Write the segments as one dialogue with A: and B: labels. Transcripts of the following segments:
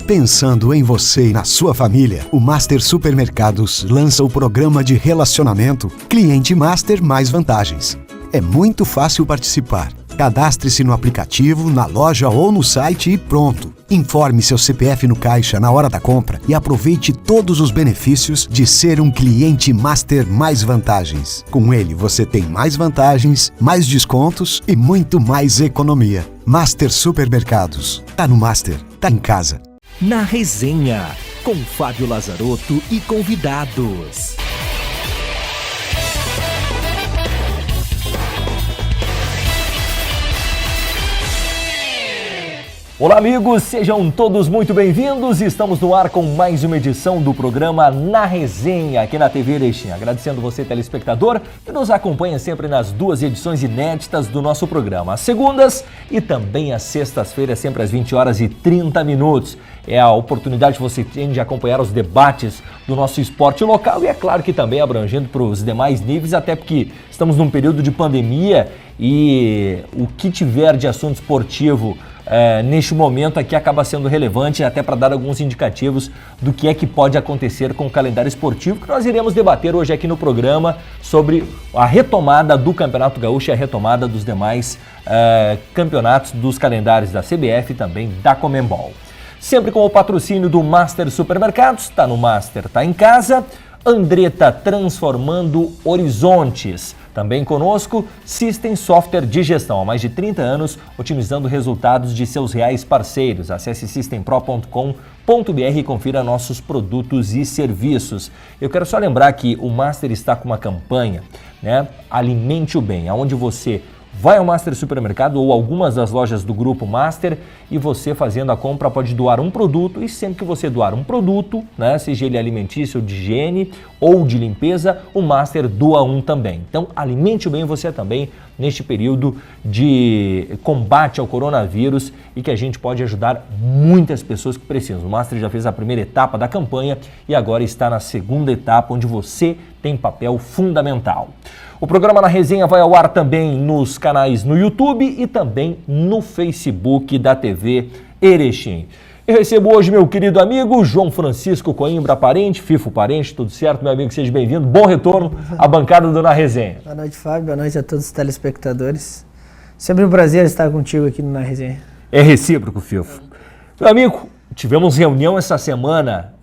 A: Pensando em você e na sua família, o Master Supermercados lança o programa de relacionamento Cliente Master Mais Vantagens. É muito fácil participar. Cadastre-se no aplicativo, na loja ou no site e pronto. Informe seu CPF no caixa na hora da compra e aproveite todos os benefícios de ser um cliente Master Mais Vantagens. Com ele você tem mais vantagens, mais descontos e muito mais economia. Master Supermercados. Tá no Master, tá em casa.
B: Na Resenha, com Fábio Lazarotto e convidados. Olá amigos, sejam todos muito bem-vindos. Estamos no ar com mais uma edição do programa Na Resenha, aqui na TV Erechim. Agradecendo você, telespectador, que nos acompanha sempre nas duas edições inéditas do nosso programa, às segundas e também às sextas-feiras, sempre às 20h30. É a oportunidade que você tem de acompanhar os debates do nosso esporte local e é claro que também abrangendo para os demais níveis, até porque estamos num período de pandemia e o que tiver de assunto esportivo neste momento aqui acaba sendo relevante até para dar alguns indicativos do que é que pode acontecer com o calendário esportivo que nós iremos debater hoje aqui no programa sobre a retomada do Campeonato Gaúcho e a retomada dos demais campeonatos dos calendários da CBF e também da Conmebol. Sempre com o patrocínio do Master Supermercados, tá no Master, tá em casa. Andretta transformando horizontes. Também conosco, System Software de Gestão, há mais de 30 anos, otimizando resultados de seus reais parceiros. Acesse systempro.com.br e confira nossos produtos e serviços. Eu quero só lembrar que o Master está com uma campanha, né? Alimente o Bem, onde você vai ao Master Supermercado ou algumas das lojas do Grupo Master e você fazendo a compra pode doar um produto e sempre que você doar um produto, né, seja ele alimentício, de higiene ou de limpeza, o Master doa um também. Então alimente bem você também neste período de combate ao coronavírus e que a gente pode ajudar muitas pessoas que precisam. O Master já fez a primeira etapa da campanha e agora está na segunda etapa onde você tem papel fundamental. O programa Na Resenha vai ao ar também nos canais no YouTube e também no Facebook da TV Erechim. Eu recebo hoje meu querido amigo João Francisco Coimbra Parente, Fifo Parente, tudo certo, meu amigo? Seja bem-vindo, bom retorno à bancada do Na Resenha.
C: Boa noite, Fábio, boa noite a todos os telespectadores. Sempre um prazer estar contigo aqui no Na Resenha.
B: É recíproco, Fifo. Meu amigo, tivemos reunião essa semana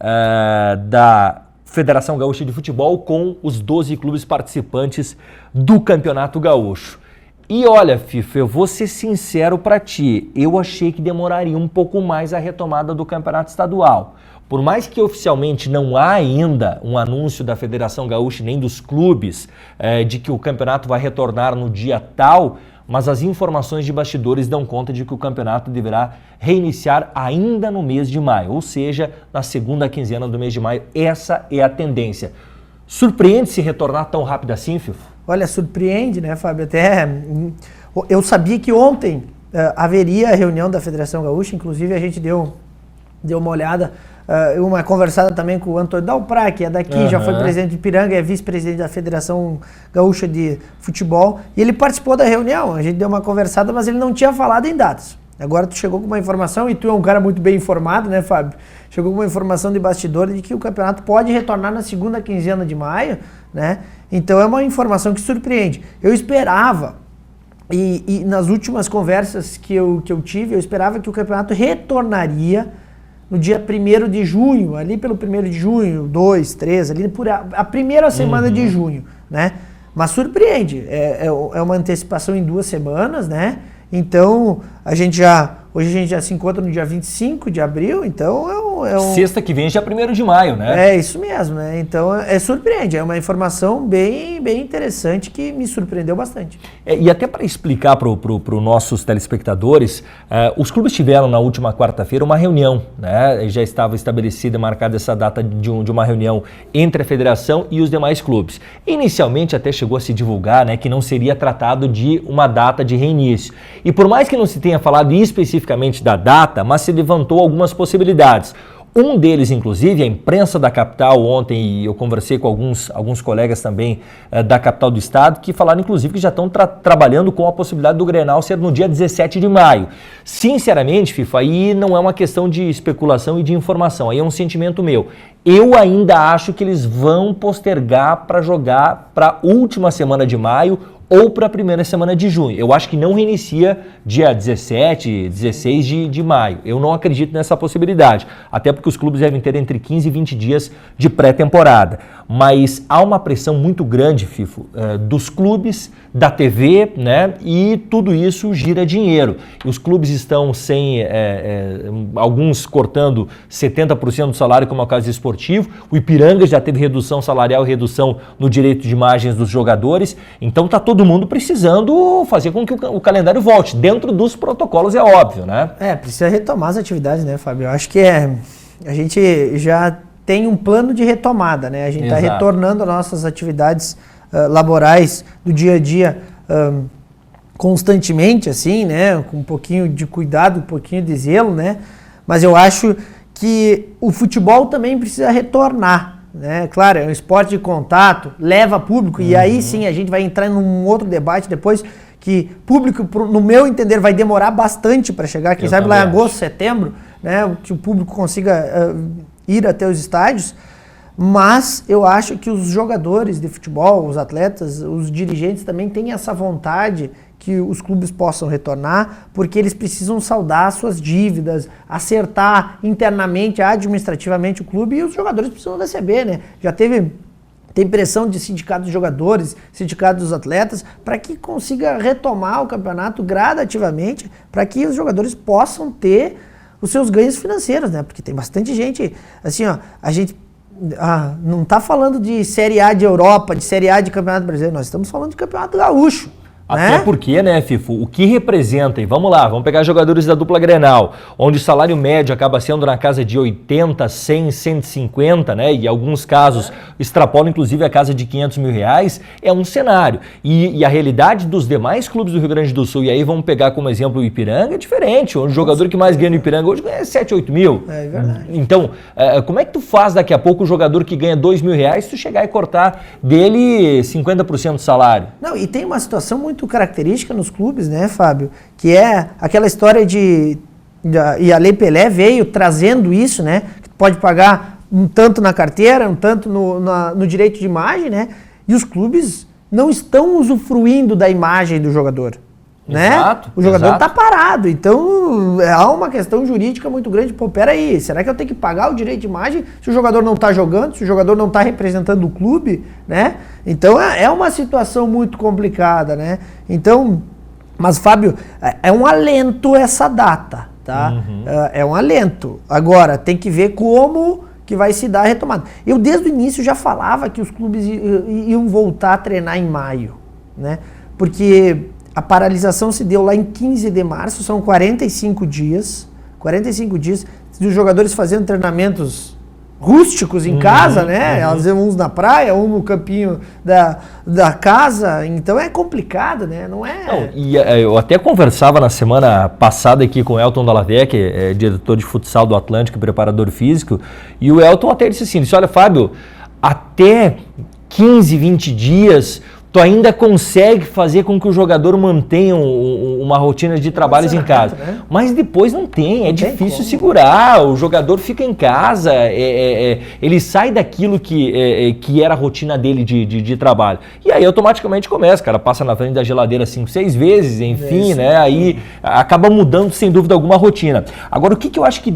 B: da Federação Gaúcha de Futebol com os 12 clubes participantes do Campeonato Gaúcho. E olha, FIFA, eu vou ser sincero para ti, eu achei que demoraria um pouco mais a retomada do Campeonato Estadual. Por mais que oficialmente não há ainda um anúncio da Federação Gaúcha nem dos clubes de que o campeonato vai retornar no dia tal, mas as informações de bastidores dão conta de que o campeonato deverá reiniciar ainda no mês de maio, ou seja, na segunda quinzena do mês de maio. Essa é a tendência. Surpreende se retornar tão rápido assim, Fifo?
C: Olha, surpreende, né, Fábio? Até eu sabia que ontem haveria a reunião da Federação Gaúcha, inclusive a gente deu uma olhada, uma conversada também com o Antônio Dalprá, que é daqui, já foi presidente de Ipiranga, é vice-presidente da Federação Gaúcha de Futebol, e ele participou da reunião, a gente deu uma conversada, mas ele não tinha falado em datas. Agora tu chegou com uma informação, e tu é um cara muito bem informado, né, Fábio? Chegou com uma informação de bastidor de que o campeonato pode retornar na segunda quinzena de maio, né? Então é uma informação que surpreende. Eu esperava, e nas últimas conversas que eu tive, eu esperava que o campeonato retornaria no dia 1º de junho, ali pelo 1º de junho, 2, 3, ali por a primeira semana de junho, né? Mas surpreende, é uma antecipação em 2 semanas, né? Então, hoje a gente já se encontra no dia 25 de abril, então
B: Sexta que vem já é 1º de maio, né?
C: É isso mesmo, né? Então, surpreende, é uma informação bem interessante que me surpreendeu bastante.
B: E até para explicar para os nossos telespectadores, os clubes tiveram na última quarta-feira uma reunião, né? Já estava estabelecida e marcada essa data de uma reunião entre a federação e os demais clubes. Inicialmente até chegou a se divulgar, né, que não seria tratado de uma data de reinício. E por mais que não se tenha falado especificamente da data, mas se levantou algumas possibilidades. Um deles, inclusive, a imprensa da capital ontem, e eu conversei com alguns colegas também da capital do estado, que falaram, inclusive, que já estão trabalhando com a possibilidade do Grenal ser no dia 17 de maio. Sinceramente, FIFA, aí não é uma questão de especulação e de informação, aí é um sentimento meu. Eu ainda acho que eles vão postergar para jogar para a última semana de maio ou para a primeira semana de junho. Eu acho que não reinicia dia 17, 16 de maio. Eu não acredito nessa possibilidade, até porque os clubes devem ter entre 15 e 20 dias de pré-temporada. Mas há uma pressão muito grande, Fifo, dos clubes, da TV, né? E tudo isso gira dinheiro. E os clubes estão sem, alguns cortando 70% do salário, como é o caso esportivo. O Ipiranga já teve redução salarial e redução no direito de imagens dos jogadores. Então está todo mundo precisando fazer com que o calendário volte, dentro dos protocolos, é óbvio, né?
C: Precisa retomar as atividades, né, Fábio? Eu acho que a gente já tem um plano de retomada, né? A gente está retornando às nossas atividades laborais do dia a dia constantemente, assim, né? Com um pouquinho de cuidado, um pouquinho de zelo, né? Mas eu acho que o futebol também precisa retornar, né? Claro, é um esporte de contato, leva público, e aí sim a gente vai entrar num outro debate depois, que público, no meu entender, vai demorar bastante para chegar, quem sabe lá em agosto, setembro, né? Que o público consiga ir até os estádios, mas eu acho que os jogadores de futebol, os atletas, os dirigentes também têm essa vontade que os clubes possam retornar, porque eles precisam saldar suas dívidas, acertar internamente, administrativamente o clube, e os jogadores precisam receber, né? Tem pressão de sindicato dos jogadores, sindicato dos atletas, para que consiga retomar o campeonato gradativamente, para que os jogadores possam ter os seus ganhos financeiros, né? Porque tem bastante gente, assim, ó, a gente não está falando de Série A de Europa, de Série A de Campeonato Brasileiro, nós estamos falando de Campeonato Gaúcho.
B: Até porque, né, Fifo, o que representa, e vamos lá, vamos pegar jogadores da dupla Grenal, onde o salário médio acaba sendo na casa de 80, 100, 150, né, e em alguns casos extrapola inclusive a casa de 500 mil reais, é um cenário. E a realidade dos demais clubes do Rio Grande do Sul, e aí vamos pegar como exemplo o Ipiranga, é diferente, onde o jogador que mais ganha no Ipiranga hoje ganha 7, 8 mil.
C: É verdade.
B: Então, como é que tu faz daqui a pouco o jogador que ganha 2 mil reais, tu chegar e cortar dele 50% do salário?
C: Não, e tem uma situação muito característica nos clubes, né, Fábio? Que é aquela história e a Lei Pelé veio trazendo isso, né? Que pode pagar um tanto na carteira, um tanto no direito de imagem, né? E os clubes não estão usufruindo da imagem do jogador. Né?
B: Exato,
C: o jogador está parado, então há uma questão jurídica muito grande. Pô, peraí, será que eu tenho que pagar o direito de imagem se o jogador não está jogando, se o jogador não está representando o clube, né? Então é uma situação muito complicada, né? Então, mas Fábio, é um alento essa data, tá? É um alento. Agora, tem que ver como que vai se dar a retomada. Eu desde o início já falava que os clubes iam voltar a treinar em maio, né? Porque a paralisação se deu lá em 15 de março, são 45 dias dos jogadores fazendo treinamentos rústicos em casa, né? Às vezes uns na praia, um no campinho da casa, então é complicado, né? Não é...
B: Não, e eu até conversava na semana passada aqui com o Elton Dallavec, que é diretor de futsal do Atlântico e preparador físico, e o Elton até disse assim, olha, Fábio, até 15, 20 dias... tu ainda consegue fazer com que o jogador mantenha uma rotina de trabalhos em casa. Né? Mas depois não tem, é difícil segurar, o jogador fica em casa, ele sai daquilo que era a rotina dele de trabalho. E aí automaticamente começa, cara, passa na frente da geladeira 5, 6 vezes, enfim, né? Aí acaba mudando sem dúvida alguma a rotina. Agora, o que eu acho que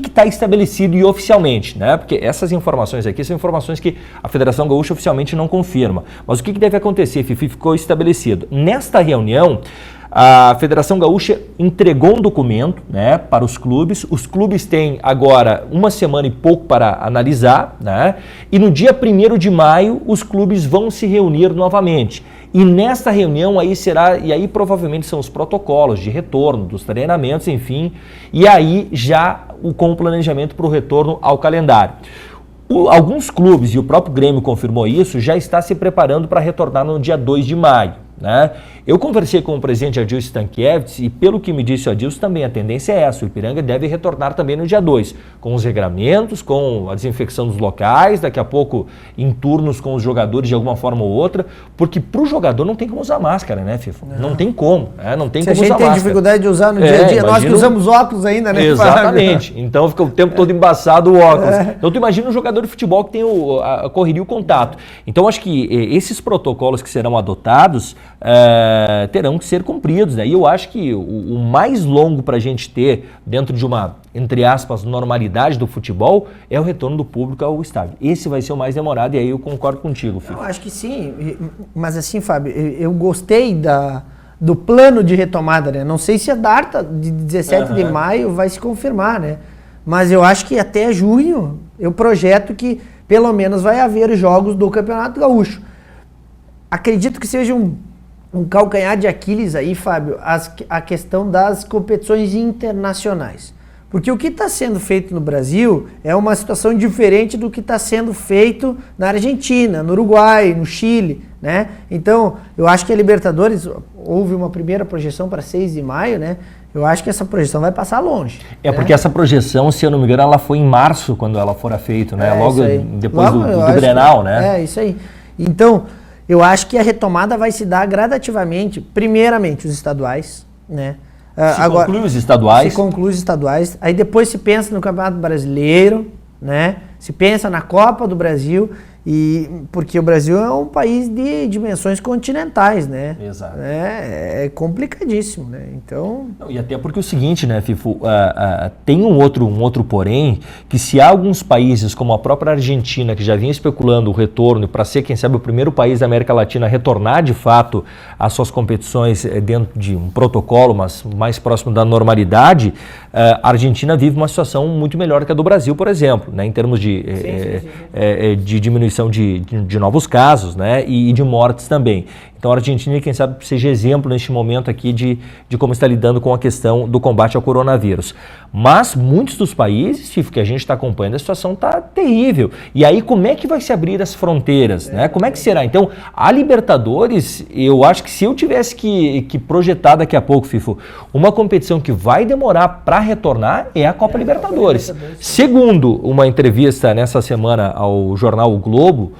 B: está estabelecido e oficialmente, né? Porque essas informações aqui são informações que a Federação Gaúcha oficialmente não confirma. Mas o que deve acontecer, Fifi? Ficou estabelecido. Nesta reunião, a Federação Gaúcha entregou um documento, né, para os clubes têm agora uma semana e pouco para analisar, né, e no dia 1º de maio os clubes vão se reunir novamente. E nesta reunião aí provavelmente são os protocolos de retorno, dos treinamentos, enfim, e aí já com o planejamento para o retorno ao calendário. Alguns clubes, e o próprio Grêmio confirmou isso, já está se preparando para retornar no dia 2 de maio. Né? Eu conversei com o presidente Adilson Stankiewicz e pelo que me disse o Adilson também a tendência é essa, o Ipiranga deve retornar também no dia 2, com os regramentos, com a desinfecção dos locais, daqui a pouco em turnos com os jogadores de alguma forma ou outra, porque para o jogador não tem como usar máscara, né, Fifo? Não tem como, não tem
C: Se
B: como
C: a gente
B: usar
C: tem
B: máscara.
C: Dificuldade de usar no dia a dia, nós que usamos óculos ainda, né?
B: Exatamente, então fica o tempo todo embaçado o óculos. Então tu imagina um jogador de futebol que tem a correria e o contato. Então acho que esses protocolos que serão adotados terão que ser cumpridos, né? E eu acho que o mais longo para a gente ter dentro de uma, entre aspas, normalidade do futebol é o retorno do público ao estádio. Esse vai ser o mais demorado e aí eu concordo contigo, Fih.
C: Eu acho que sim, mas assim, Fábio, eu gostei do plano de retomada, né? Não sei se a data de 17 de maio vai se confirmar, né? Mas eu acho que até junho eu projeto que pelo menos vai haver jogos do Campeonato Gaúcho. Acredito que seja um calcanhar de Aquiles aí, Fábio, a questão das competições internacionais. Porque o que está sendo feito no Brasil é uma situação diferente do que está sendo feito na Argentina, no Uruguai, no Chile, né? Então, eu acho que a Libertadores, houve uma primeira projeção para 6 de maio, né? Eu acho que essa projeção vai passar longe.
B: Porque essa projeção, se eu não me engano, ela foi em março, quando ela fora feita, né? Logo depois do Grenal, né?
C: É, isso aí. Então, eu acho que a retomada vai se dar gradativamente, primeiramente os estaduais, né?
B: Conclui os estaduais.
C: Se conclui os estaduais. Aí depois se pensa no Campeonato Brasileiro, né? Se pensa na Copa do Brasil, porque o Brasil é um país de dimensões continentais, né?
B: Exato.
C: É complicadíssimo, né? Então...
B: E até porque é o seguinte, né, Fifo, tem um outro porém, que se há alguns países, como a própria Argentina, que já vinha especulando o retorno para ser, quem sabe, o primeiro país da América Latina a retornar de fato às suas competições dentro de um protocolo, mas mais próximo da normalidade, a Argentina vive uma situação muito melhor que a do Brasil, por exemplo, né, em termos de diminuição de novos casos, né, e de mortes também. Então a Argentina, quem sabe, seja exemplo neste momento aqui de como está lidando com a questão do combate ao coronavírus. Mas muitos dos países, Fifo, que a gente está acompanhando, a situação está terrível. E aí como é que vai se abrir as fronteiras? Né? Como é que será? Então a Libertadores, eu acho que se eu tivesse que projetar daqui a pouco, Fifo, uma competição que vai demorar para retornar é a Copa Libertadores. Segundo uma entrevista nessa semana ao jornal O Globo,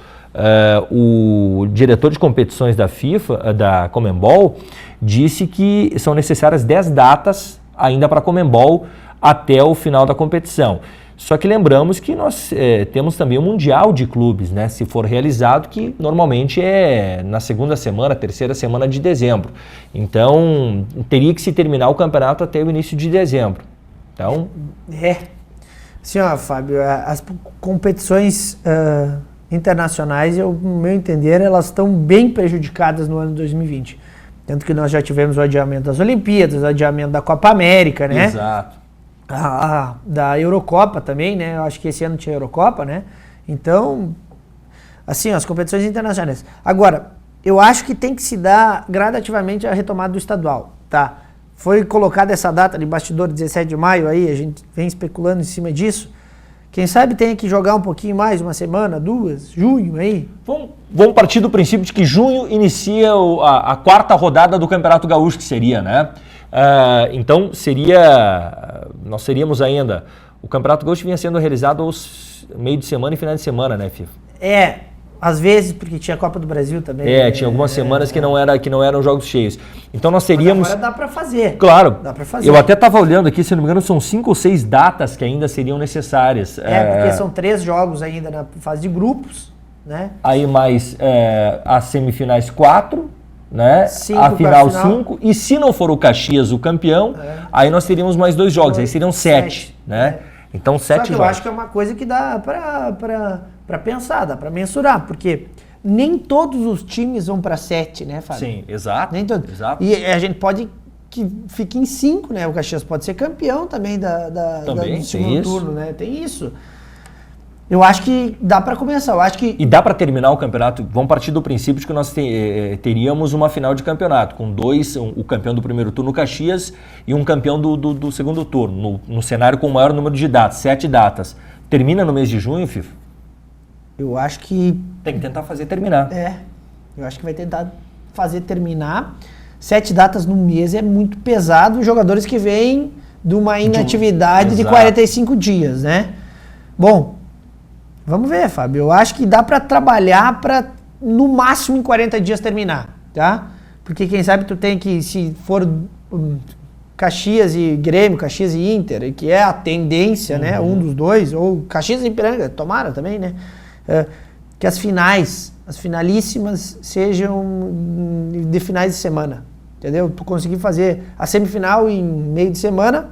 B: o diretor de competições da FIFA, da Conmebol, disse que são necessárias 10 datas ainda para a Conmebol até o final da competição. Só que lembramos que nós temos também o Mundial de Clubes, né, se for realizado, que normalmente é na segunda semana, terceira semana de dezembro. Então, teria que se terminar o campeonato até o início de dezembro. Então...
C: Assim, ó, Fábio, as competições... internacionais, no meu entender, elas estão bem prejudicadas no ano de 2020. Tanto que nós já tivemos o adiamento das Olimpíadas, o adiamento da Copa América, né?
B: Exato.
C: Da Eurocopa também, né? Eu acho que esse ano tinha Eurocopa, né? Então, assim, as competições internacionais. Agora, eu acho que tem que se dar gradativamente a retomada do estadual, tá? Foi colocada essa data de bastidor 17 de maio aí, a gente vem especulando em cima disso. Quem sabe tem que jogar um pouquinho mais, uma semana, 2, junho aí.
B: Vamos partir do princípio de que junho inicia a quarta rodada do Campeonato Gaúcho, que seria, né? Então, nós seríamos ainda... O Campeonato Gaúcho vinha sendo realizado aos meio de semana e final de semana, né, Fifo?
C: Às vezes, porque tinha a Copa do Brasil também.
B: Tinha algumas semanas que não eram jogos cheios. Então nós teríamos...
C: Mas agora dá para fazer.
B: Claro.
C: Dá para fazer.
B: Eu até estava olhando aqui, se não me engano, são 5 ou 6 datas que ainda seriam necessárias.
C: Porque são 3 jogos ainda na fase de grupos, né?
B: Aí mais as semifinais 4, né? A final 5. E se não for o Caxias o campeão, aí nós teríamos mais 2 jogos. Aí seriam 7, né? Então 7 jogos.
C: Só que eu acho que é uma coisa que dá para pensar, dá para mensurar, porque nem todos os times vão para 7, né, Fábio?
B: Sim, exato.
C: Nem todos.
B: Exato.
C: E a gente pode que fique em 5, né? O Caxias pode ser campeão também do segundo turno, né? Tem isso. Eu acho que dá para começar. Eu acho que...
B: E dá para terminar o campeonato? Vamos partir do princípio de que nós teríamos uma final de campeonato, com 2, o campeão do primeiro turno, Caxias, e um campeão do segundo turno, no cenário com o maior número de datas, 7 datas. Termina no mês de junho, Fifo?
C: Eu acho que...
B: Tem que tentar fazer terminar.
C: Eu acho que vai tentar fazer terminar. 7 datas no mês é muito pesado, jogadores que vêm de uma inatividade de 45 dias, né? Bom, vamos ver, Fábio. Eu acho que dá para trabalhar para no máximo em 40 dias terminar, tá? Porque quem sabe tu tem que, se for Caxias e Grêmio, Caxias e Inter, que é a tendência, né? Um dos dois, ou Caxias e Ipiranga, tomara também, né? Que as finalíssimas sejam de finais de semana, entendeu? Tu conseguir fazer a semifinal em meio de semana,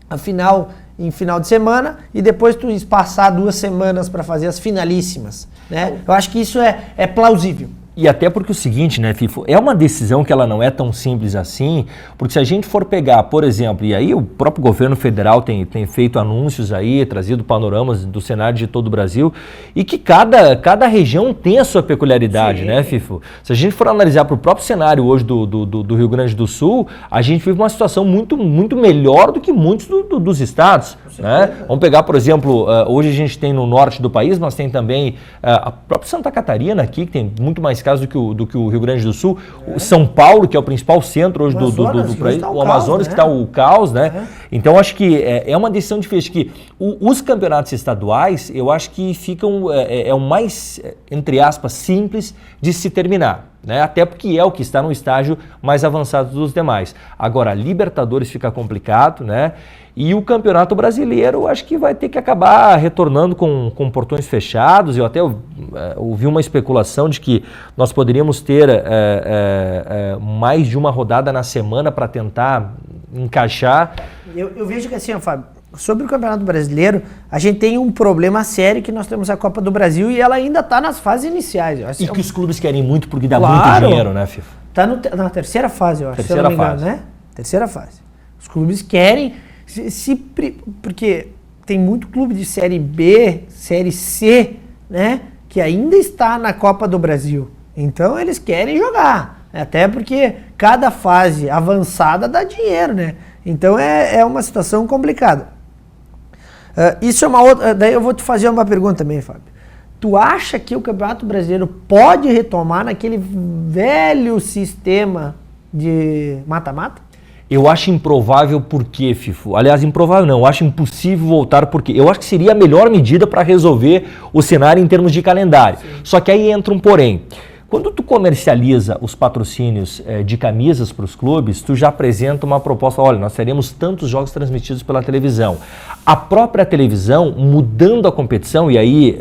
C: a final em final de semana e depois tu espaçar 2 semanas para fazer as finalíssimas, né? Eu acho que isso é plausível.
B: E até porque o seguinte, né, Fifo, é uma decisão que ela não é tão simples assim, porque se a gente for pegar, por exemplo, e aí o próprio governo federal tem feito anúncios aí, trazido panoramas do cenário de todo o Brasil, e que cada região tem a sua peculiaridade, né, Fifo? Se a gente for analisar para o próprio cenário hoje do Rio Grande do Sul, a gente vive uma situação muito, muito melhor do que muitos dos estados, né? Vamos pegar, por exemplo, hoje a gente tem no norte do país, mas tem também a própria Santa Catarina aqui, que tem muito mais casos do que o Rio Grande do Sul, o São Paulo, que é o principal centro hoje do país, o Amazonas, que está o caos, né? Então, acho que é uma decisão difícil, que os campeonatos estaduais, eu acho que ficam, o mais, entre aspas, simples de se terminar, né? Até porque é o que está no estágio mais avançado dos demais. Agora, Libertadores fica complicado, né? E o Campeonato Brasileiro, acho que vai ter que acabar retornando com portões fechados. Eu até ouvi uma especulação de que nós poderíamos ter mais de uma rodada na semana para tentar encaixar.
C: Eu vejo que assim, ó, Fábio, sobre o Campeonato Brasileiro, a gente tem um problema sério, que nós temos a Copa do Brasil e ela ainda está nas fases iniciais.
B: E que os clubes querem muito porque dá muito dinheiro, né, FIFA?
C: Está na terceira fase, eu acho,
B: terceira
C: se eu não me engano,
B: fase.
C: né? Terceira fase. Os clubes querem, porque tem muito clube de Série B, Série C, né, que ainda está na Copa do Brasil. Então eles querem jogar, até porque cada fase avançada dá dinheiro, né? Então é uma situação complicada. Isso é uma outra. Daí eu vou te fazer uma pergunta também, Fábio. Tu acha que o Campeonato Brasileiro pode retomar naquele velho sistema de mata-mata?
B: Eu acho improvável porque, Fifo. Aliás, improvável não, eu acho impossível voltar porque eu acho que seria a melhor medida para resolver o cenário em termos de calendário. Sim. Só que aí entra um porém. Quando tu comercializa os patrocínios de camisas para os clubes, tu já apresenta uma proposta, olha, nós teremos tantos jogos transmitidos pela televisão. A própria televisão, mudando a competição, e aí,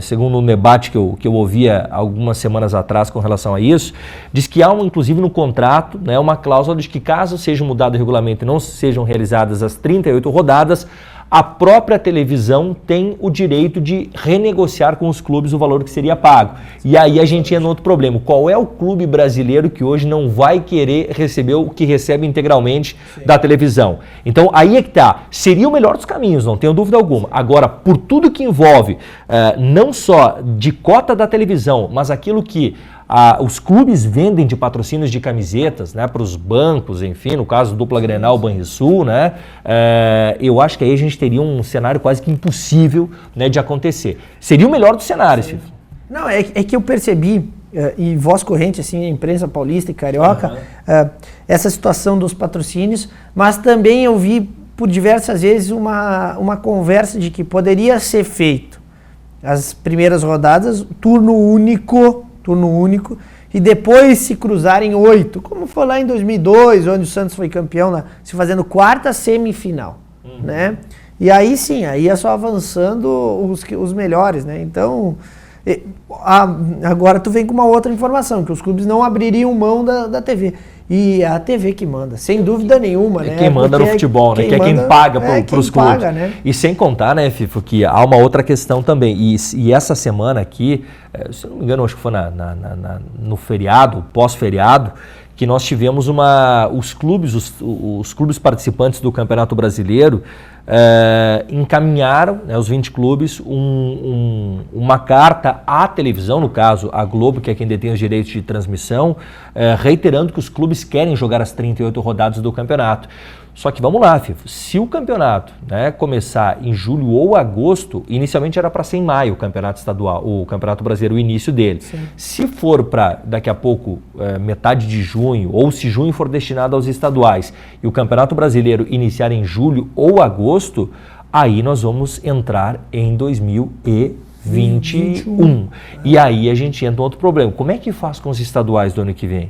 B: segundo um debate que eu ouvia algumas semanas atrás com relação a isso, diz que há, inclusive no contrato, né, uma cláusula de que caso seja mudado o regulamento e não sejam realizadas as 38 rodadas, a própria televisão tem o direito de renegociar com os clubes o valor que seria pago. E aí a gente entra no outro problema. Qual é o clube brasileiro que hoje não vai querer receber o que recebe integralmente da televisão? Então aí é que tá. Seria o melhor dos caminhos, não tenho dúvida alguma. Agora, por tudo que envolve, não só de cota da televisão, mas aquilo que os clubes vendem de patrocínios de camisetas, né, para os bancos, enfim, no caso do Dupla Grenal, Banrisul, né, eu acho que aí a gente teria um cenário quase que impossível, né, de acontecer. Seria o melhor dos cenários, Fifo.
C: Não, é que eu percebi, e voz corrente, assim, a imprensa paulista e carioca, essa situação dos patrocínios, mas também eu vi por diversas vezes uma conversa de que poderia ser feito as primeiras rodadas, turno único, e depois se cruzarem 8, como foi lá em 2002, onde o Santos foi campeão, se fazendo quarta semifinal, né? E aí sim, aí é só avançando os melhores, né? Então, agora tu vem com uma outra informação, que os clubes não abririam mão da TV. E é a TV que manda, sem dúvida nenhuma, né?
B: Quem manda no futebol, né? Que é quem paga para os clubes.
C: Paga, né?
B: E sem contar, né, Fifo, que há uma outra questão também. E essa semana aqui, se eu não me engano, acho que foi no feriado, pós-feriado, que nós tivemos os clubes participantes do Campeonato Brasileiro encaminharam, né, os 20 clubes, uma carta à televisão, no caso a Globo, que é quem detém os direitos de transmissão, reiterando que os clubes querem jogar as 38 rodadas do campeonato. Só que vamos lá, Fifo, se o campeonato, né, começar em julho ou agosto, inicialmente era para ser em maio o campeonato estadual, o campeonato brasileiro, o início dele. Sim. Se for para daqui a pouco metade de junho, ou se junho for destinado aos estaduais e o campeonato brasileiro iniciar em julho ou agosto, aí nós vamos entrar em 2021. E aí a gente entra em outro problema. Como é que faz com os estaduais do ano que vem?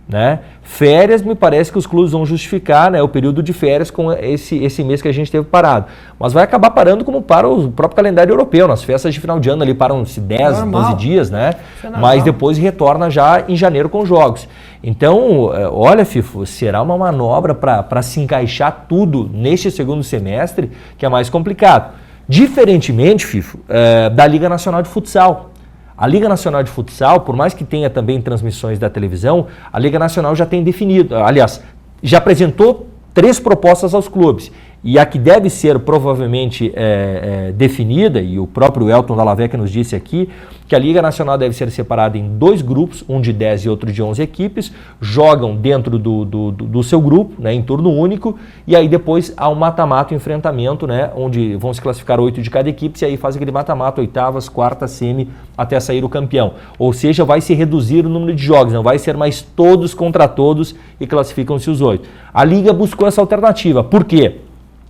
B: Né? Férias, me parece que os clubes vão justificar, né, o período de férias com esse mês que a gente teve parado. Mas vai acabar parando como para o próprio calendário europeu. Nas festas de final de ano ali param-se 10, 12 dias, né? Mas depois retorna já em janeiro com jogos. Então, olha, Fifo, será uma manobra para se encaixar tudo neste segundo semestre que é mais complicado. Diferentemente, Fifo, da Liga Nacional de Futsal. A Liga Nacional de Futsal, por mais que tenha também transmissões da televisão, a Liga Nacional já tem definido, aliás, já apresentou 3 propostas aos clubes. E a que deve ser provavelmente definida, e o próprio Elton Dallavecchia nos disse aqui, que a Liga Nacional deve ser separada em 2 grupos, um de 10 e outro de 11 equipes, jogam dentro do seu grupo, né, em turno único, e aí depois há um mata-mata, um enfrentamento, né, onde vão se classificar 8 de cada equipe, e aí faz aquele mata-mata, oitavas, quartas, semi, até sair o campeão. Ou seja, vai se reduzir o número de jogos, não vai ser mais todos contra todos e classificam-se os 8. A Liga buscou essa alternativa. Por quê?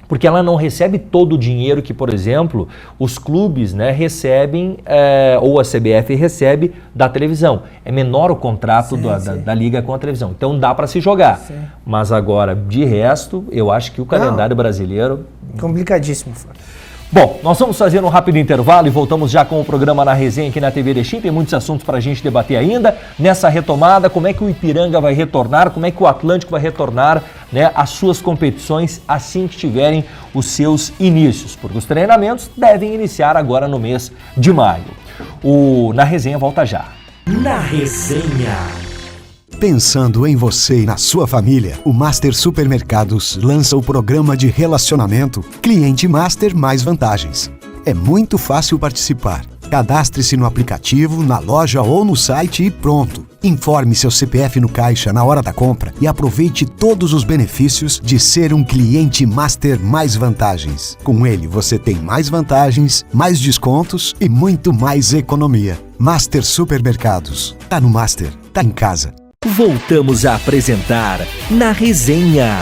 B: Porque ela não recebe todo o dinheiro que, por exemplo, os clubes, né, recebem, ou a CBF recebe da televisão. É menor o contrato da Liga com a televisão. Então dá para se jogar. Sim. Mas agora, de resto, eu acho que o calendário brasileiro...
C: Complicadíssimo.
B: Bom, nós vamos fazer um rápido intervalo e voltamos já com o programa Na Resenha aqui na TV Erechim. Tem muitos assuntos para a gente debater ainda. Nessa retomada, como é que o Ipiranga vai retornar, como é que o Atlântico vai retornar, né, às suas competições assim que tiverem os seus inícios. Porque os treinamentos devem iniciar agora no mês de maio. O Na Resenha volta já.
D: Na Resenha.
A: Pensando em você e na sua família, o Master Supermercados lança o programa de relacionamento Cliente Master Mais Vantagens. É muito fácil participar. Cadastre-se no aplicativo, na loja ou no site e pronto. Informe seu CPF no caixa na hora da compra e aproveite todos os benefícios de ser um cliente Master Mais Vantagens. Com ele você tem mais vantagens, mais descontos e muito mais economia. Master Supermercados. Tá no Master, tá em casa.
D: Voltamos a apresentar Na Resenha.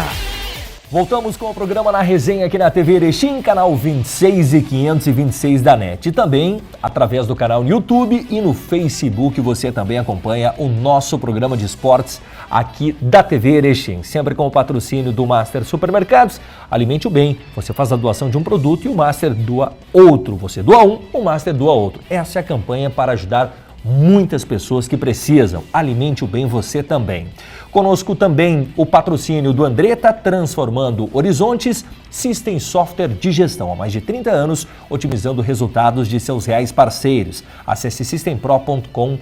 B: Voltamos com o programa Na Resenha aqui na TV Erechim, canal 26 e 526 da NET. E também através do canal no YouTube e no Facebook você também acompanha o nosso programa de esportes aqui da TV Erechim. Sempre com o patrocínio do Master Supermercados. Alimente o bem. Você faz a doação de um produto e o Master doa outro. Você doa um, o Master doa outro. Essa é a campanha para ajudar muitas pessoas que precisam. Alimente o bem você também. Conosco também o patrocínio do Andretta, transformando horizontes, System Software de gestão há mais de 30 anos, otimizando resultados de seus reais parceiros. Acesse systempro.com.br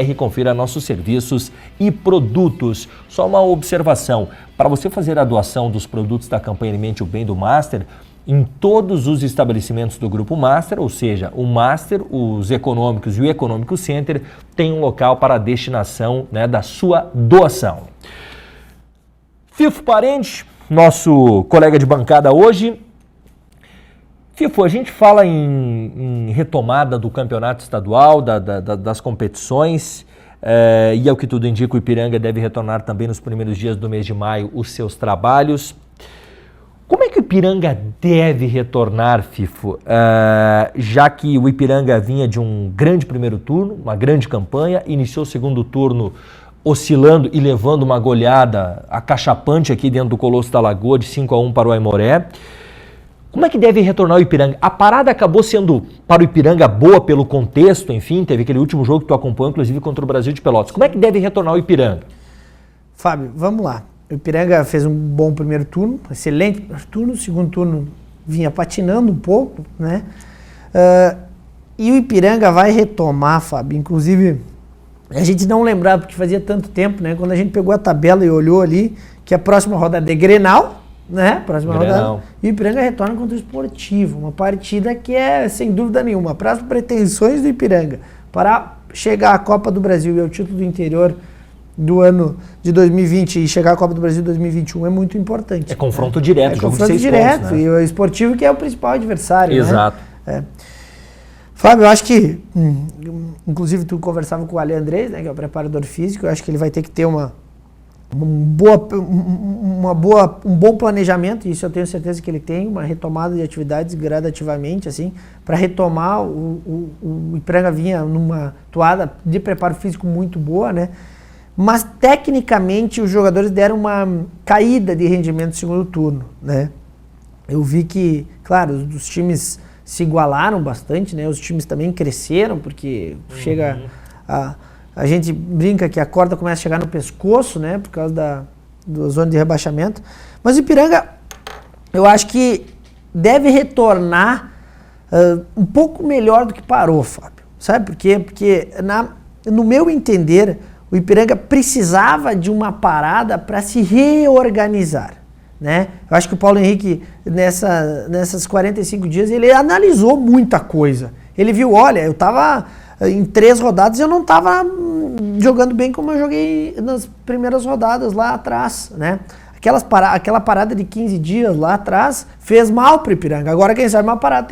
B: e confira nossos serviços e produtos. Só uma observação, para você fazer a doação dos produtos da campanha Alimente o Bem do Master, em todos os estabelecimentos do Grupo Master, ou seja, o Master, os Econômicos e o Econômico Center, tem um local para a destinação, né, da sua doação. Fifo Parente, nosso colega de bancada hoje. Fifo, a gente fala em retomada do campeonato estadual, das competições, e ao que tudo indica, o Ipiranga deve retornar também nos primeiros dias do mês de maio os seus trabalhos. Como é que o Ipiranga deve retornar, Fifo? Já que o Ipiranga vinha de um grande primeiro turno, uma grande campanha, iniciou o segundo turno oscilando e levando uma goleada acachapante aqui dentro do Colosso da Lagoa, de 5-1 para o Aimoré. Como é que deve retornar o Ipiranga? A parada acabou sendo para o Ipiranga boa pelo contexto, enfim, teve aquele último jogo que tu acompanhou, inclusive contra o Brasil de Pelotas. Como é que deve retornar o Ipiranga?
C: Fábio, vamos lá. O Ipiranga fez um bom primeiro turno, excelente primeiro turno, o segundo turno vinha patinando um pouco, né? E o Ipiranga vai retomar, Fábio, inclusive a gente não lembrava, porque fazia tanto tempo, né? Quando a gente pegou a tabela e olhou ali, que a próxima rodada é Grenal, né? Próxima rodada, e o Ipiranga retorna contra o Esportivo, uma partida que é, sem dúvida nenhuma, para as pretensões do Ipiranga, para chegar à Copa do Brasil e ao título do interior, do ano de 2020 e chegar à Copa do Brasil 2021 é muito importante.
B: É confronto direto, jogo
C: confronto
B: de 6
C: direto,
B: pontos, né?
C: E o esportivo que é o principal adversário.
B: Exato.
C: Né? Fábio, eu acho que, inclusive tu conversava com o Ale Andrés, né, que é o preparador físico, eu acho que ele vai ter que ter um bom planejamento, e isso eu tenho certeza que ele tem, uma retomada de atividades gradativamente, assim, para retomar. O Ipiranga vinha numa toada de preparo físico muito boa, né? Mas tecnicamente os jogadores deram uma caída de rendimento no segundo turno, né? Eu vi que, claro, os times se igualaram bastante, né? Os times também cresceram, porque chega a gente brinca que a corda começa a chegar no pescoço, né? Por causa da zona de rebaixamento. Mas o Ipiranga, eu acho que deve retornar um pouco melhor do que parou, Fábio. Sabe por quê? Porque, no meu entender, o Ipiranga precisava de uma parada para se reorganizar, né? Eu acho que o Paulo Henrique, nessas 45 dias, ele analisou muita coisa. Ele viu, olha, eu estava em 3 rodadas e eu não estava jogando bem como eu joguei nas primeiras rodadas lá atrás, né? Aquela parada de 15 dias lá atrás fez mal para o Ipiranga. Agora, quem sabe uma parada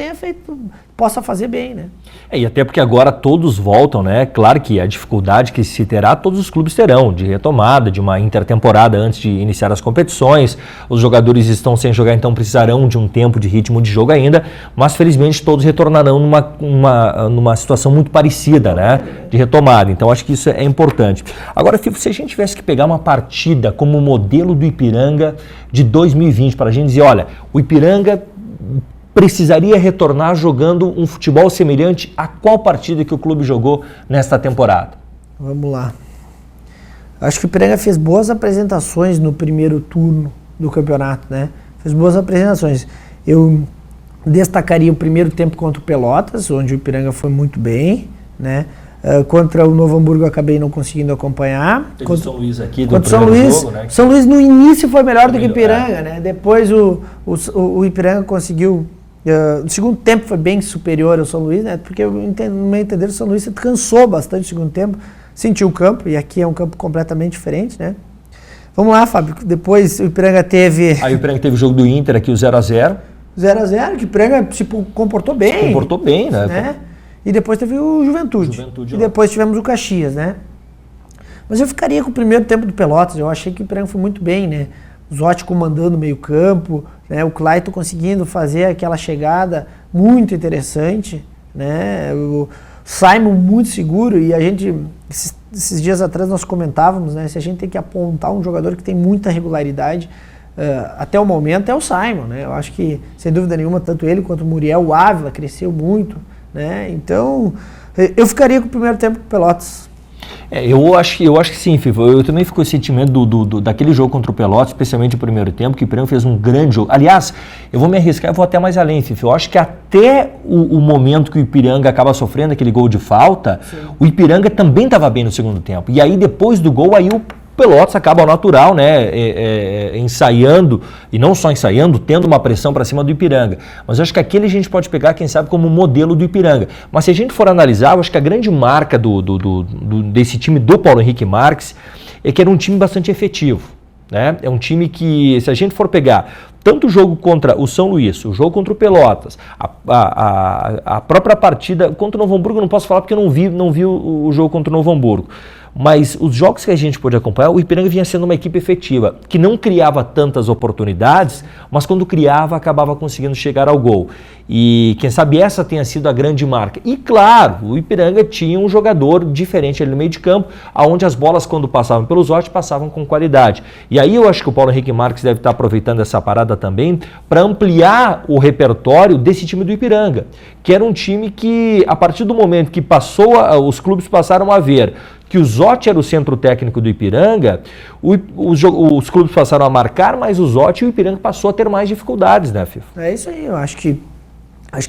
C: possa fazer bem, né?
B: E até porque agora todos voltam, né? Claro que a dificuldade que se terá, todos os clubes terão, de retomada, de uma intertemporada antes de iniciar as competições. Os jogadores estão sem jogar, então precisarão de um tempo de ritmo de jogo ainda, mas felizmente todos retornarão numa situação muito parecida, né? De retomada. Então acho que isso é importante. Agora, Fifo, se a gente tivesse que pegar uma partida como modelo do Ipiranga de 2020, para a gente dizer, olha, o Ipiranga precisaria retornar jogando um futebol semelhante a qual partida que o clube jogou nesta temporada?
C: Vamos lá. Acho que o Ipiranga fez boas apresentações no primeiro turno do campeonato, né? Fez boas apresentações. Eu destacaria o primeiro tempo contra o Pelotas, onde o Ipiranga foi muito bem, né? Contra o Novo Hamburgo eu acabei não conseguindo acompanhar.
B: Teve o São Luís aqui do
C: contra o São Luís,
B: jogo, né?
C: São Luís no início foi melhor do que o Ipiranga, né? Depois o Ipiranga conseguiu. No segundo tempo foi bem superior ao São Luís, né? Porque no meu entender o São Luís cansou bastante no segundo tempo, sentiu o campo, e aqui é um campo completamente diferente, né? Vamos lá, Fábio. Depois o Ipiranga teve...
B: Aí o Ipiranga teve o jogo do Inter aqui, o 0x0.
C: 0x0, que o Ipiranga se comportou bem.
B: Se comportou bem, né?
C: E depois teve o Juventude. E depois tivemos o Caxias, né? Mas eu ficaria com o primeiro tempo do Pelotas. Eu achei que o Ipiranga foi muito bem, né? O Zotti comandando o meio-campo, né? O Clayton conseguindo fazer aquela chegada muito interessante, né? O Simon muito seguro, e a gente, esses dias atrás nós comentávamos, né? Se a gente tem que apontar um jogador que tem muita regularidade, até o momento é o Simon, né? Eu acho que, sem dúvida nenhuma, tanto ele quanto o Muriel, o Ávila cresceu muito, né? Então, eu ficaria com o primeiro tempo com o Pelotas.
B: Eu acho que sim, Fifo. Eu também fico com esse sentimento daquele jogo contra o Pelotas, especialmente o primeiro tempo, que o Ipiranga fez um grande jogo. Aliás, eu vou me arriscar e vou até mais além, Fifo. Eu acho que até o momento que o Ipiranga acaba sofrendo aquele gol de falta, sim, o Ipiranga também estava bem no segundo tempo. E aí, depois do gol, aí o Pelotas acaba ao natural, né, ensaiando, e não só ensaiando, tendo uma pressão para cima do Ipiranga. Mas eu acho que aquele a gente pode pegar, quem sabe, como modelo do Ipiranga. Mas se a gente for analisar, eu acho que a grande marca desse time do Paulo Henrique Marques é que era um time bastante efetivo, né? É um time que, se a gente for pegar tanto o jogo contra o São Luís, o jogo contra o Pelotas, a própria partida contra o Novo Hamburgo, eu não posso falar porque eu não vi o jogo contra o Novo Hamburgo. Mas os jogos que a gente pôde acompanhar, o Ipiranga vinha sendo uma equipe efetiva, que não criava tantas oportunidades, mas quando criava, acabava conseguindo chegar ao gol. E quem sabe essa tenha sido a grande marca. E claro, o Ipiranga tinha um jogador diferente ali no meio de campo, onde as bolas, quando passavam pelos Zotti, passavam com qualidade. E aí eu acho que o Paulo Henrique Marques deve estar aproveitando essa parada também para ampliar o repertório desse time do Ipiranga, que era um time que, a partir do momento que os clubes passaram a ver que o Zotti era o centro técnico do Ipiranga, os clubes passaram a marcar mais o Zotti e o Ipiranga passou a ter mais dificuldades, né, Fifo?
C: É isso aí, eu acho que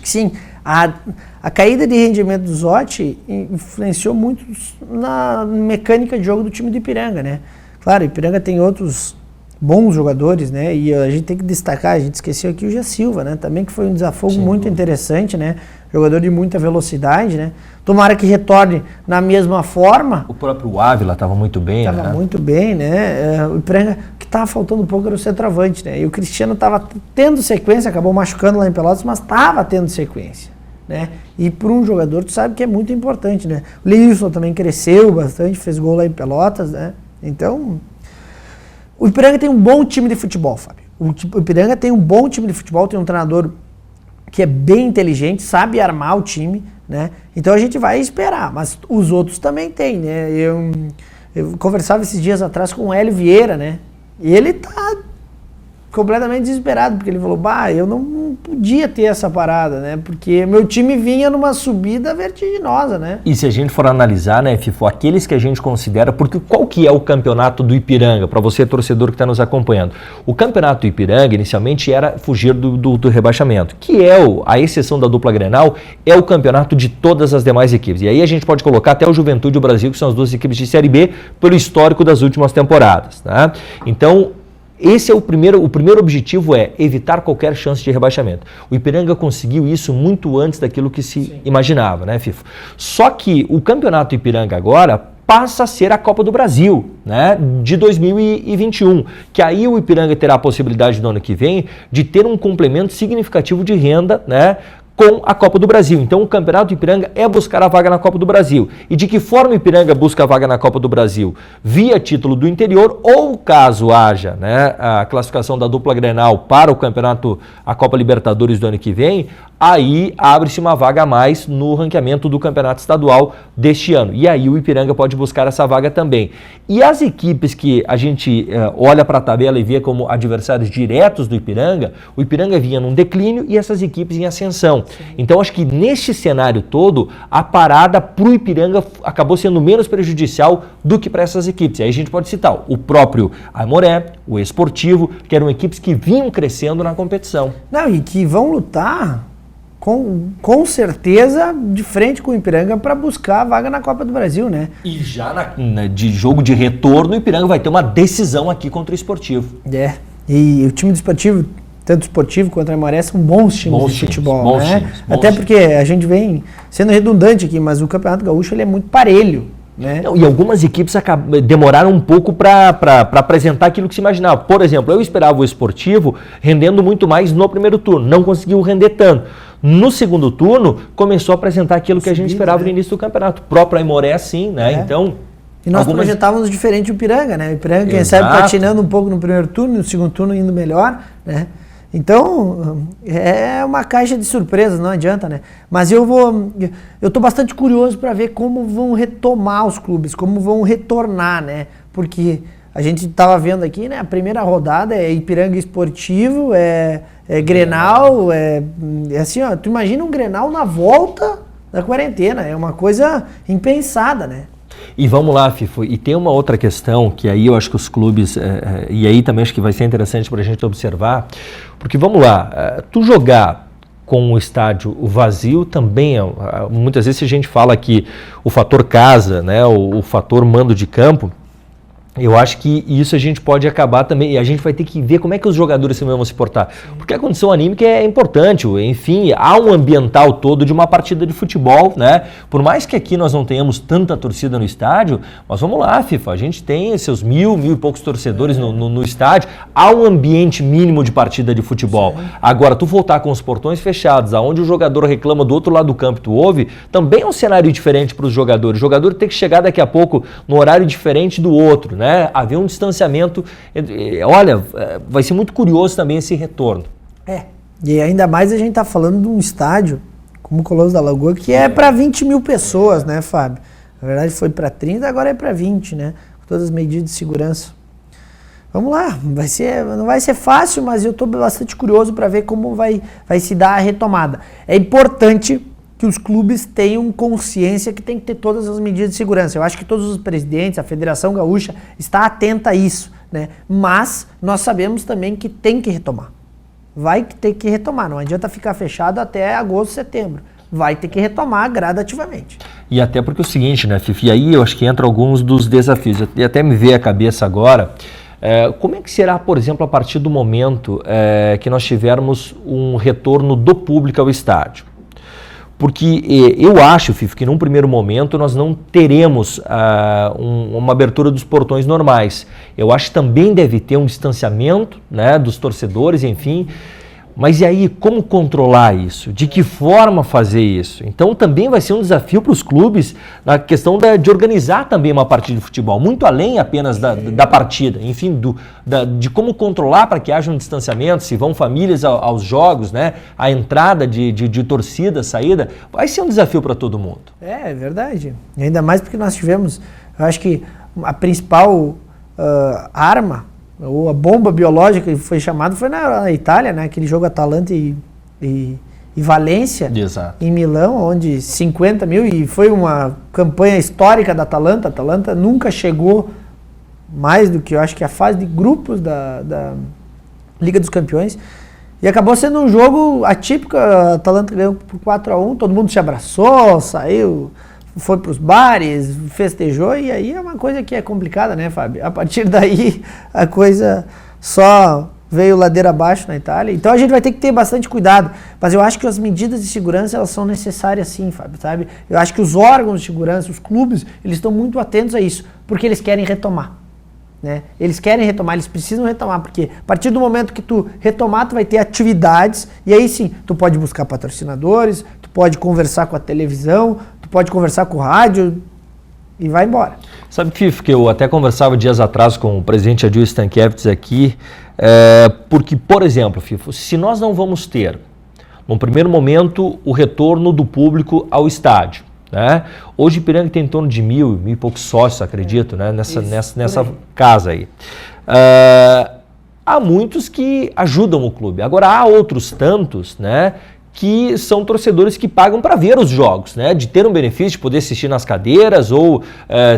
C: sim. A caída de rendimento do Zotti influenciou muito na mecânica de jogo do time do Ipiranga, né? Claro, o Ipiranga tem outros bons jogadores, né? E a gente tem que destacar, a gente esqueceu aqui o Gia Silva, né? Também que foi um desafogo muito interessante, né? Jogador de muita velocidade, né? Tomara que retorne na mesma forma.
B: O próprio Ávila estava muito bem,
C: Estava muito bem, né? O Ipiranga, o que estava faltando um pouco era o centroavante, né? E o Cristiano estava tendo sequência, acabou machucando lá em Pelotas, mas estava tendo sequência, né? E para um jogador, tu sabe que é muito importante, né? O Leilson também cresceu bastante, fez gol lá em Pelotas, né? Então, o Ipiranga tem um bom time de futebol, Fábio. O Ipiranga tem um bom time de futebol, tem um treinador que é bem inteligente, sabe armar o time, né? Então a gente vai esperar, mas os outros também têm, né? Eu conversava esses dias atrás com o Hélio Vieira, né? E ele tá completamente desesperado, porque ele falou, eu não podia ter essa parada, né? Porque meu time vinha numa subida vertiginosa, né?
B: E se a gente for analisar, né, Fifo, aqueles que a gente considera, porque qual que é o campeonato do Ipiranga, para você torcedor que está nos acompanhando? O campeonato do Ipiranga, inicialmente, era fugir do rebaixamento, que é a exceção da dupla Grenal, é o campeonato de todas as demais equipes. E aí a gente pode colocar até o Juventude e o Brasil, que são as duas equipes de Série B, pelo histórico das últimas temporadas, tá? Então, esse é o primeiro objetivo, é evitar qualquer chance de rebaixamento. O Ipiranga conseguiu isso muito antes daquilo que se imaginava, né, Fifo? Só que o campeonato Ipiranga agora passa a ser a Copa do Brasil, né, de 2021, que aí o Ipiranga terá a possibilidade no ano que vem de ter um complemento significativo de renda, né, com a Copa do Brasil. Então o Campeonato do Ipiranga é buscar a vaga na Copa do Brasil. E de que forma o Ipiranga busca a vaga na Copa do Brasil? Via título do interior ou caso haja, né, a classificação da dupla Grenal para o campeonato, a Copa Libertadores do ano que vem, aí abre-se uma vaga a mais no ranqueamento do campeonato estadual deste ano. E aí o Ipiranga pode buscar essa vaga também. E as equipes que a gente olha para a tabela e vê como adversários diretos do Ipiranga, o Ipiranga vinha num declínio e essas equipes em ascensão. Então acho que neste cenário todo, a parada para o Ipiranga acabou sendo menos prejudicial do que para essas equipes. E aí a gente pode citar o próprio Aimoré, o Esportivo, que eram equipes que vinham crescendo na competição.
C: Não, e que vão lutar com certeza de frente com o Ipiranga para buscar a vaga na Copa do Brasil, né?
B: E já de jogo de retorno, o Ipiranga vai ter uma decisão aqui contra o Esportivo.
C: E o time do Esportivo, tanto o Esportivo quanto a Aimoré, são bons times de futebol, né? Até porque a gente vem sendo redundante aqui, mas o Campeonato Gaúcho ele é muito parelho, né?
B: Não, e algumas equipes demoraram um pouco para apresentar aquilo que se imaginava. Por exemplo, eu esperava o Esportivo rendendo muito mais no primeiro turno, não conseguiu render tanto. No segundo turno, começou a apresentar aquilo que a gente esperava no início do campeonato. O próprio Aimoré, sim, né? Então...
C: E nós projetávamos diferente o Ipiranga, né? O Ipiranga, quem sabe, patinando um pouco no primeiro turno, no segundo turno indo melhor, né? Então, é uma caixa de surpresas, não adianta, né? Mas eu tô bastante curioso para ver como vão retomar os clubes, como vão retornar, né? Porque a gente estava vendo aqui, né? A primeira rodada é Ipiranga Esportivo, é Grenal, é assim, ó, tu imagina um Grenal na volta da quarentena, é uma coisa impensada, né?
B: E vamos lá, Fifo, e tem uma outra questão que aí eu acho que os clubes, e aí também acho que vai ser interessante para a gente observar, porque vamos lá, tu jogar com o estádio vazio também, muitas vezes a gente fala que o fator casa, né, o fator mando de campo, eu acho que isso a gente pode acabar também, e a gente vai ter que ver como é que os jogadores vão se portar, porque a condição anímica é importante, enfim, há um ambiental todo de uma partida de futebol, né, por mais que aqui nós não tenhamos tanta torcida no estádio, mas vamos lá, FIFA, a gente tem seus mil e poucos torcedores no estádio, há um ambiente mínimo de partida de futebol. Sim. Agora, tu voltar com os portões fechados, aonde o jogador reclama do outro lado do campo, tu ouve, também é um cenário diferente para os jogadores, o jogador tem que chegar daqui a pouco no horário diferente do outro, né? Haver um distanciamento, olha, vai ser muito curioso também esse retorno.
C: E ainda mais a gente tá falando de um estádio como o Colosso da Lagoa, que é para 20 mil pessoas, né, Fábio? Na verdade foi para 30, agora é para 20, né? Com todas as medidas de segurança. Vamos lá, não vai ser fácil, mas eu tô bastante curioso para ver como vai se dar a retomada. É importante que os clubes tenham consciência que tem que ter todas as medidas de segurança. Eu acho que todos os presidentes, a Federação Gaúcha está atenta a isso, né? Mas nós sabemos também que tem que retomar. Vai ter que retomar, não adianta ficar fechado até agosto, setembro. Vai ter que retomar gradativamente.
B: E até porque é o seguinte, né, Fifi, aí eu acho que entra alguns dos desafios. E até me veio à cabeça agora, Como é que será, por exemplo, a partir do momento que nós tivermos um retorno do público ao estádio? Porque eu acho, Fifo, que num primeiro momento nós não teremos uma abertura dos portões normais. Eu acho que também deve ter um distanciamento, né, dos torcedores, enfim. Mas e aí, como controlar isso? De que forma fazer isso? Então também vai ser um desafio para os clubes na questão de organizar também uma partida de futebol, muito além apenas da partida, enfim, de como controlar para que haja um distanciamento, se vão famílias aos jogos, né? A entrada de torcida, saída, vai ser um desafio para todo mundo.
C: É verdade. E ainda mais porque nós tivemos, eu acho que a principal arma, ou a bomba biológica que foi chamada, foi na Itália, né? Aquele jogo Atalanta e Valência,
B: Exato.
C: Em Milão, onde 50 mil, e foi uma campanha histórica da Atalanta. A Atalanta nunca chegou mais do que, eu acho que a fase de grupos da Liga dos Campeões, e acabou sendo um jogo atípico. A Atalanta ganhou por 4-1, todo mundo se abraçou, saiu, foi para os bares, festejou, e aí é uma coisa que é complicada, né, Fábio? A partir daí a coisa só veio ladeira abaixo na Itália. Então a gente vai ter que ter bastante cuidado. Mas eu acho que as medidas de segurança, elas são necessárias sim, Fábio, sabe? Eu acho que os órgãos de segurança, os clubes, eles estão muito atentos a isso, porque eles querem retomar, né? Eles querem retomar, eles precisam retomar, porque a partir do momento que tu retomar, tu vai ter atividades, e aí sim, tu pode buscar patrocinadores, tu pode conversar com a televisão, pode conversar com o rádio e vai embora.
B: Sabe, Fifo, que eu até conversava dias atrás com o presidente Adil Stankiewicz aqui, porque, por exemplo, Fifo, se nós não vamos ter, num primeiro momento, o retorno do público ao estádio, né? Hoje Ipiranga tem em torno de mil e poucos sócios, acredito, né? Nessa casa aí. Há muitos que ajudam o clube. Agora, há outros tantos, né, que são torcedores que pagam para ver os jogos, né? De ter um benefício, de poder assistir nas cadeiras ou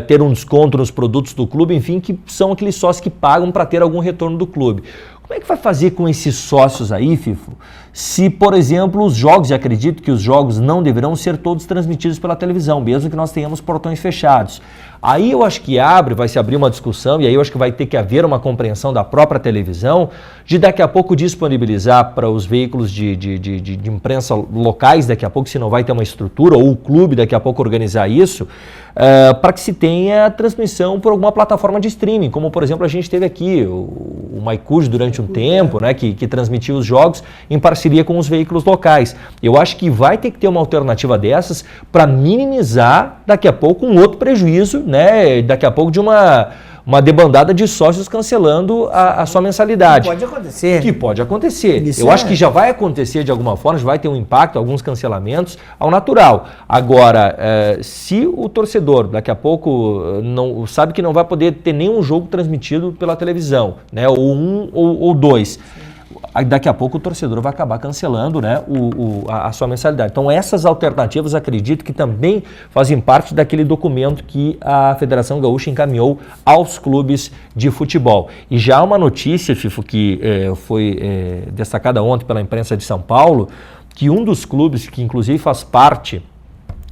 B: ter um desconto nos produtos do clube, enfim, que são aqueles sócios que pagam para ter algum retorno do clube. Como é que vai fazer com esses sócios aí, Fifo? Se, por exemplo, os jogos, e acredito que os jogos não deverão ser todos transmitidos pela televisão, mesmo que nós tenhamos portões fechados. Aí eu acho que vai se abrir uma discussão, e aí eu acho que vai ter que haver uma compreensão da própria televisão, de daqui a pouco disponibilizar para os veículos de imprensa locais, daqui a pouco, se não vai ter uma estrutura, ou o clube daqui a pouco organizar isso, para que se tenha transmissão por alguma plataforma de streaming, como por exemplo a gente teve aqui, o MyCuj durante um tempo, né, que transmitia os jogos em parceria com os veículos locais. Eu acho que vai ter que ter uma alternativa dessas para minimizar daqui a pouco um outro prejuízo, né, daqui a pouco de uma debandada de sócios cancelando a sua mensalidade.
C: Que pode acontecer.
B: Que pode acontecer.
C: Isso
B: eu acho que já vai acontecer de alguma forma, já vai ter um impacto, alguns cancelamentos ao natural. Agora, se o torcedor daqui a pouco não sabe que não vai poder ter nenhum jogo transmitido pela televisão, né, ou um ou dois, daqui a pouco o torcedor vai acabar cancelando, né, a sua mensalidade. Então essas alternativas acredito que também fazem parte daquele documento que a Federação Gaúcha encaminhou aos clubes de futebol. E já há uma notícia, Fifo, que foi destacada ontem pela imprensa de São Paulo, que um dos clubes que inclusive faz parte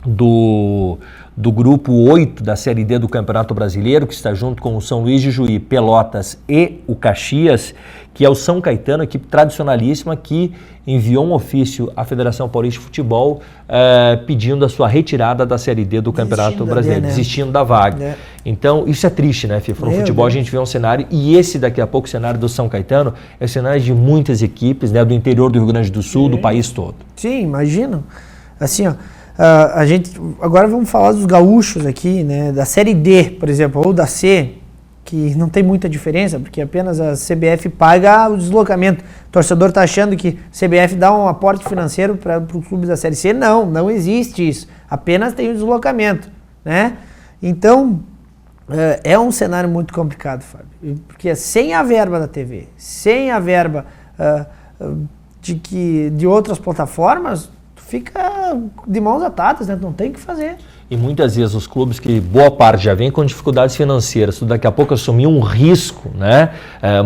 B: do grupo 8 da Série D do Campeonato Brasileiro, que está junto com o São Luís de Juí, Pelotas e o Caxias, que é o São Caetano, equipe tradicionalíssima, que enviou um ofício à Federação Paulista de Futebol pedindo a sua retirada da Série D do Campeonato Brasileiro, desistindo da vaga. Então, isso é triste, né, FIFA? No futebol a gente vê um cenário, e esse daqui a pouco, o cenário do São Caetano, é o cenário de muitas equipes, né, do interior do Rio Grande do Sul, do país todo.
C: Sim, imagino. Assim, ó, a gente, agora vamos falar dos gaúchos aqui, né, da Série D, por exemplo, ou da C, que não tem muita diferença, porque apenas a CBF paga o deslocamento. O torcedor está achando que a CBF dá um aporte financeiro para os clubes da Série C. Não existe isso. Apenas tem o deslocamento, né? Então, é um cenário muito complicado, Fábio, porque sem a verba da TV, sem a verba de outras plataformas, fica de mãos atadas, né? Não tem o que fazer.
B: E muitas vezes os clubes que boa parte já vem com dificuldades financeiras, tu daqui a pouco assumir um risco, né,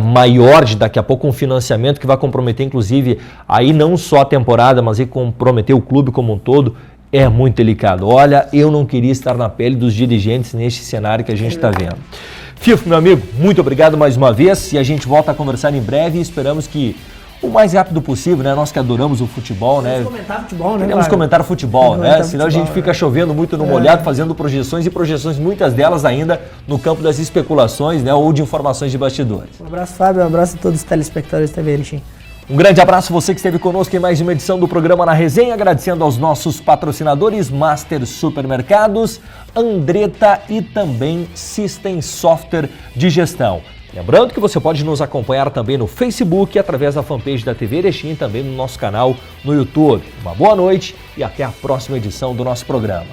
B: maior de daqui a pouco um financiamento que vai comprometer inclusive aí não só a temporada, mas aí comprometer o clube como um todo, é muito delicado. Olha, eu não queria estar na pele dos dirigentes neste cenário que a gente está vendo. Fifo, meu amigo, muito obrigado mais uma vez e a gente volta a conversar em breve e esperamos que o mais rápido possível, né? Nós que adoramos o futebol, né?
C: Queremos comentar futebol, né?
B: Queremos comentar futebol, né? Senão a gente fica chovendo muito no molhado, fazendo projeções, muitas delas ainda no campo das especulações, né? Ou de informações de bastidores.
C: Um abraço, Fábio, um abraço a todos os telespectadores da TV Erechim.
B: Um grande abraço a você que esteve conosco em mais uma edição do programa Na Resenha, agradecendo aos nossos patrocinadores Master Supermercados, Andretta e também System Software de Gestão. Lembrando que você pode nos acompanhar também no Facebook, através da fanpage da TV Erechim e também no nosso canal no YouTube. Uma boa noite e até a próxima edição do nosso programa.